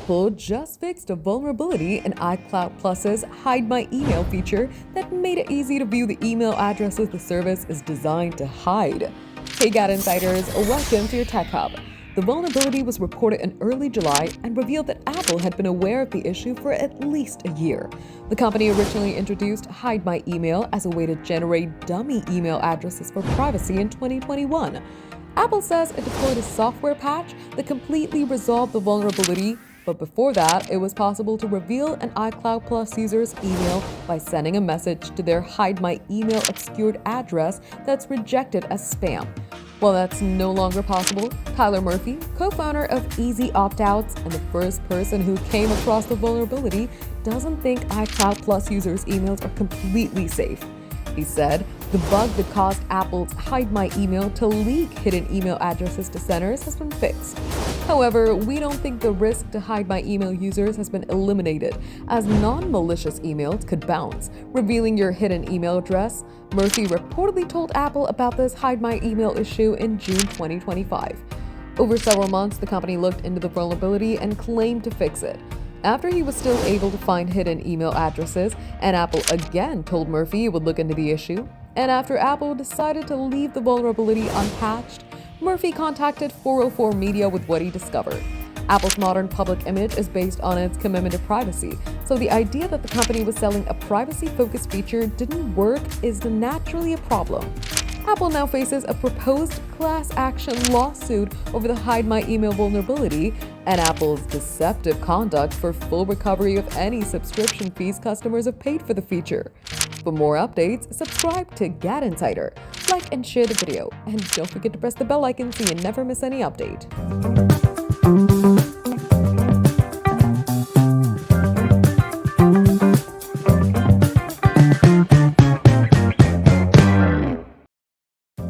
Apple just fixed a vulnerability in iCloud Plus's Hide My Email feature that made it easy to view the email addresses the service is designed to hide. Hey GadInsiders, welcome to your Tech Hub. The vulnerability was reported in early July and revealed that Apple had been aware of the issue for at least a year. The company originally introduced Hide My Email as a way to generate dummy email addresses for privacy in 2021. Apple says it deployed a software patch that completely resolved the vulnerability, but before that, it was possible to reveal an iCloud Plus user's email by sending a message to their Hide My Email obscured address that's rejected as spam. While that's no longer possible, Tyler Murphy, co-founder of Easy Opt-outs and the first person who came across the vulnerability, doesn't think iCloud Plus users' emails are completely safe. He said, the bug that caused Apple's Hide My Email to leak hidden email addresses to senders has been fixed. However, we don't think the risk to Hide My Email users has been eliminated, as non-malicious emails could bounce, revealing your hidden email address. Murphy reportedly told Apple about this Hide My Email issue in June 2025. Over several months, the company looked into the vulnerability and claimed to fix it. After he was still able to find hidden email addresses, and Apple again told Murphy it would look into the issue, and after Apple decided to leave the vulnerability unpatched, Murphy contacted 404 Media with what he discovered. Apple's modern public image is based on its commitment to privacy, so the idea that the company was selling a privacy-focused feature didn't work is naturally a problem. Apple now faces a proposed class action lawsuit over the Hide My Email vulnerability and Apple's deceptive conduct for full recovery of any subscription fees customers have paid for the feature. For more updates, subscribe to GadInsider, like and share the video, and don't forget to press the bell icon so you never miss any update.